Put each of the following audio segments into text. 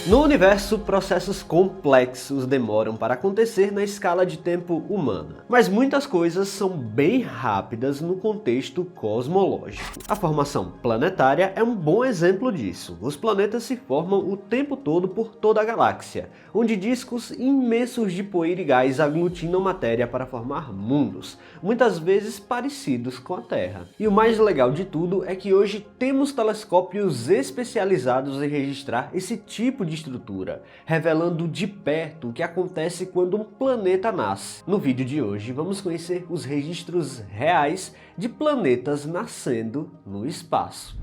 No universo, processos complexos demoram para acontecer na escala de tempo humana, mas muitas coisas são bem rápidas no contexto cosmológico. A formação planetária é um bom exemplo disso. Os planetas se formam o tempo todo por toda a galáxia, onde discos imensos de poeira e gás aglutinam matéria para formar mundos, muitas vezes parecidos com a Terra. E o mais legal de tudo é que hoje temos telescópios especializados em registrar esse tipo de estrutura, revelando de perto o que acontece quando um planeta nasce. No vídeo de hoje vamos conhecer os registros reais de planetas nascendo no espaço.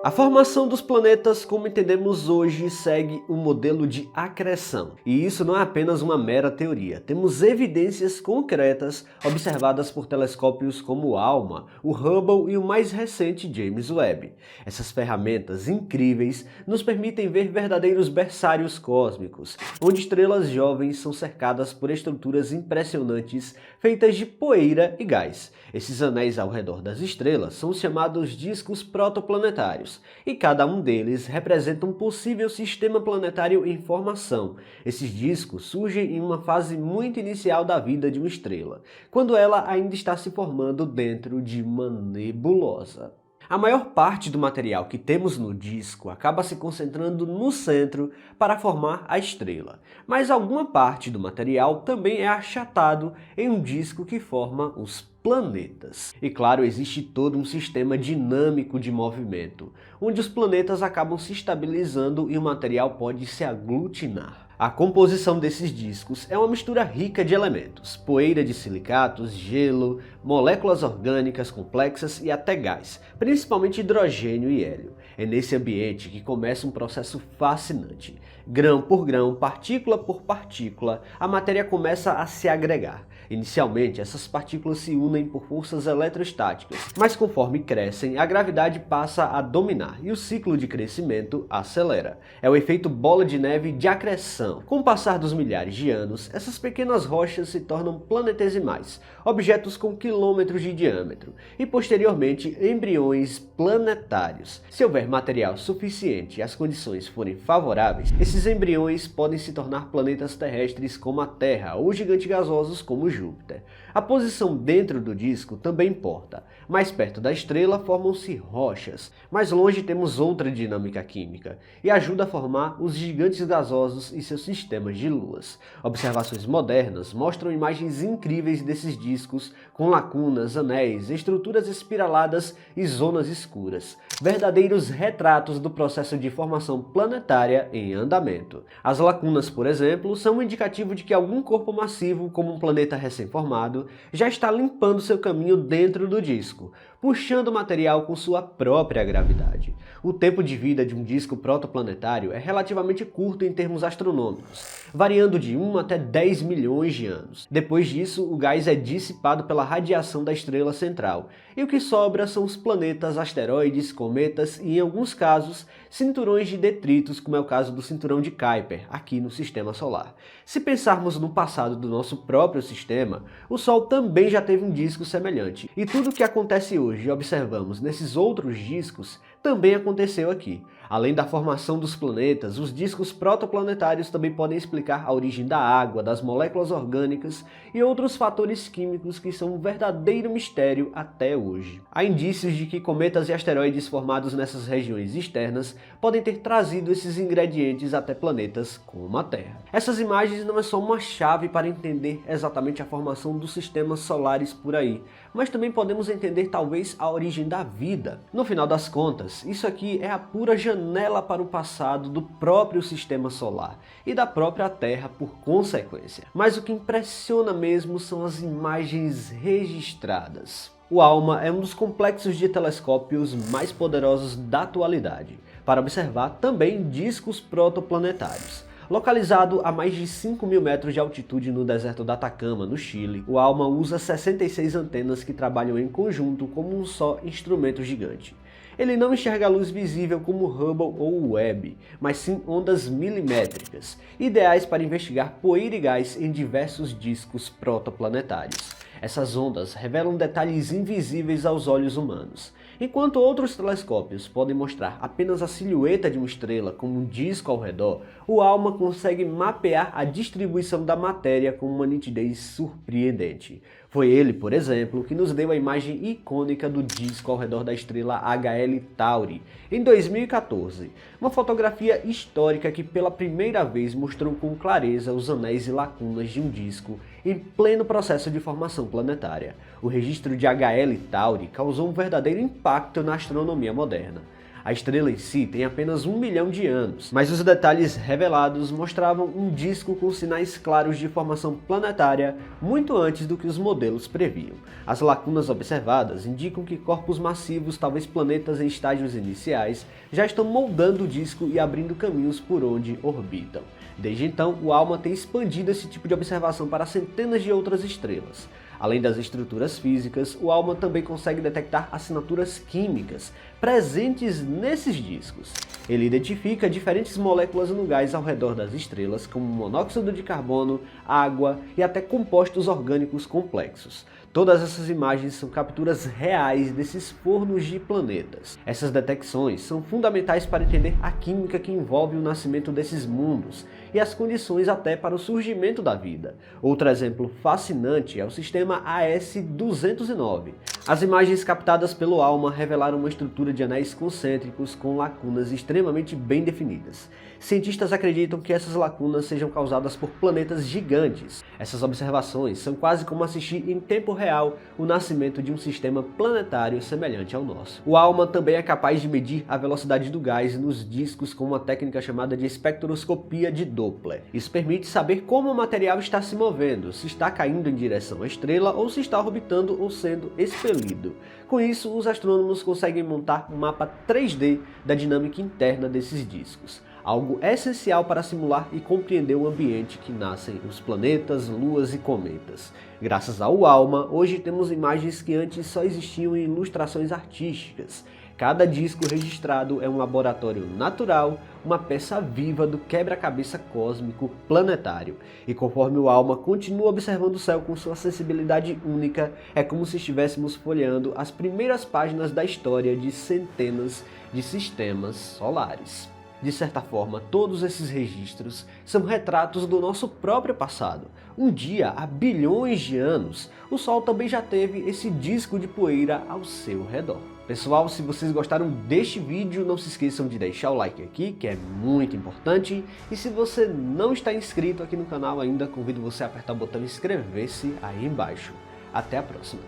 A formação dos planetas, como entendemos hoje, segue um modelo de acreção. E isso não é apenas uma mera teoria. Temos evidências concretas observadas por telescópios como o ALMA, o Hubble e o mais recente James Webb. Essas ferramentas incríveis nos permitem ver verdadeiros berçários cósmicos, onde estrelas jovens são cercadas por estruturas impressionantes feitas de poeira e gás. Esses anéis ao redor das estrelas são chamados discos protoplanetários, e cada um deles representa um possível sistema planetário em formação. Esses discos surgem em uma fase muito inicial da vida de uma estrela, quando ela ainda está se formando dentro de uma nebulosa. A maior parte do material que temos no disco acaba se concentrando no centro para formar a estrela, mas alguma parte do material também é achatado em um disco que forma os planetas. E claro, existe todo um sistema dinâmico de movimento, onde os planetas acabam se estabilizando e o material pode se aglutinar. A composição desses discos é uma mistura rica de elementos, poeira de silicatos, gelo, moléculas orgânicas complexas e até gás, principalmente hidrogênio e hélio. É nesse ambiente que começa um processo fascinante. Grão por grão, partícula por partícula, a matéria começa a se agregar. Inicialmente, essas partículas se unem por forças eletrostáticas, mas conforme crescem, a gravidade passa a dominar e o ciclo de crescimento acelera. É o efeito bola de neve de acreção. Com o passar dos milhares de anos, essas pequenas rochas se tornam planetesimais, objetos com quilômetros de diâmetro, e posteriormente embriões planetários. Se houver material suficiente e as condições forem favoráveis, esses embriões podem se tornar planetas terrestres como a Terra ou gigantes gasosos como Júpiter. A posição dentro do disco também importa. Mais perto da estrela formam-se rochas, mais longe temos outra dinâmica química, e ajuda a formar os gigantes gasosos e seus sistemas de luas. Observações modernas mostram imagens incríveis desses discos, com lacunas, anéis, estruturas espiraladas e zonas escuras. Verdadeiros retratos do processo de formação planetária em andamento. As lacunas, por exemplo, são um indicativo de que algum corpo massivo, como um planeta recém-formado, já está limpando seu caminho dentro do disco, puxando o material com sua própria gravidade. O tempo de vida de um disco protoplanetário é relativamente curto em termos astronômicos, variando de 1 até 10 milhões de anos. Depois disso, o gás é dissipado pela radiação da estrela central, e o que sobra são os planetas, asteroides, cometas e, em alguns casos, cinturões de detritos, como é o caso do cinturão de Kuiper, aqui no Sistema Solar. Se pensarmos no passado do nosso próprio sistema, o Sol também já teve um disco semelhante, e tudo o que acontece hoje e observamos nesses outros discos também aconteceu aqui. Além da formação dos planetas, os discos protoplanetários também podem explicar a origem da água, das moléculas orgânicas e outros fatores químicos que são um verdadeiro mistério até hoje. Há indícios de que cometas e asteroides formados nessas regiões externas podem ter trazido esses ingredientes até planetas como a Terra. Essas imagens não é só uma chave para entender exatamente a formação dos sistemas solares por aí, mas também podemos entender talvez a origem da vida. No final das contas, isso aqui é a pura janela para o passado do próprio sistema solar e da própria Terra por consequência. Mas o que impressiona mesmo são as imagens registradas. O ALMA é um dos complexos de telescópios mais poderosos da atualidade, para observar também discos protoplanetários. Localizado a mais de 5.000 metros de altitude no deserto do Atacama, no Chile, o ALMA usa 66 antenas que trabalham em conjunto como um só instrumento gigante. Ele não enxerga a luz visível como o Hubble ou o Webb, mas sim ondas milimétricas, ideais para investigar poeira e gás em diversos discos protoplanetários. Essas ondas revelam detalhes invisíveis aos olhos humanos. Enquanto outros telescópios podem mostrar apenas a silhueta de uma estrela como um disco ao redor, o ALMA consegue mapear a distribuição da matéria com uma nitidez surpreendente. Foi ele, por exemplo, que nos deu a imagem icônica do disco ao redor da estrela HL Tauri, em 2014. Uma fotografia histórica que pela primeira vez mostrou com clareza os anéis e lacunas de um disco em pleno processo de formação planetária. O registro de HL Tauri causou um verdadeiro impacto na astronomia moderna. A estrela em si tem apenas 1 milhão de anos, mas os detalhes revelados mostravam um disco com sinais claros de formação planetária muito antes do que os modelos previam. As lacunas observadas indicam que corpos massivos, talvez planetas em estágios iniciais, já estão moldando o disco e abrindo caminhos por onde orbitam. Desde então, o ALMA tem expandido esse tipo de observação para centenas de outras estrelas. Além das estruturas físicas, o ALMA também consegue detectar assinaturas químicas presentes nesses discos. Ele identifica diferentes moléculas no gás ao redor das estrelas, como monóxido de carbono, água e até compostos orgânicos complexos. Todas essas imagens são capturas reais desses fornos de planetas. Essas detecções são fundamentais para entender a química que envolve o nascimento desses mundos e as condições até para o surgimento da vida. Outro exemplo fascinante é o sistema AS-209. As imagens captadas pelo ALMA revelaram uma estrutura de anéis concêntricos com lacunas extremamente bem definidas. Cientistas acreditam que essas lacunas sejam causadas por planetas gigantes. Essas observações são quase como assistir em tempo real o nascimento de um sistema planetário semelhante ao nosso. O ALMA também é capaz de medir a velocidade do gás nos discos com uma técnica chamada de espectroscopia de Doppler. Isso permite saber como o material está se movendo, se está caindo em direção à estrela ou se está orbitando ou sendo expelido. Com isso, os astrônomos conseguem montar um mapa 3D da dinâmica interna desses discos. Algo essencial para simular e compreender o ambiente que nascem os planetas, luas e cometas. Graças ao ALMA, hoje temos imagens que antes só existiam em ilustrações artísticas. Cada disco registrado é um laboratório natural, uma peça viva do quebra-cabeça cósmico planetário. E conforme o ALMA continua observando o céu com sua sensibilidade única, é como se estivéssemos folheando as primeiras páginas da história de centenas de sistemas solares. De certa forma, todos esses registros são retratos do nosso próprio passado. Um dia, há bilhões de anos, o Sol também já teve esse disco de poeira ao seu redor. Pessoal, se vocês gostaram deste vídeo, não se esqueçam de deixar o like aqui, que é muito importante. E se você não está inscrito aqui no canal ainda, convido você a apertar o botão inscrever-se aí embaixo. Até a próxima!